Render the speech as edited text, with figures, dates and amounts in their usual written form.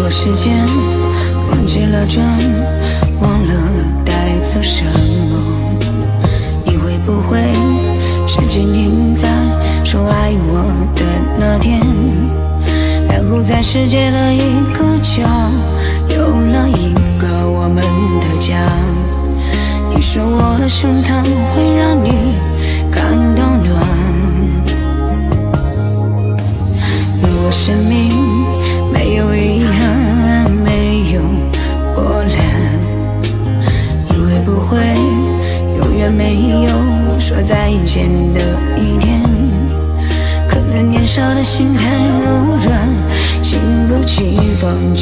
过时间，忘记了转，忘了带走什么。你会不会时间停在说爱我的那天，然后在世界的一个角有了一个我们的家。你说我的胸膛会让你感到暖，我生命没有遗憾，没有波澜。你会不会永远没有说再见的一天？可能年少的心很柔软，经不起风。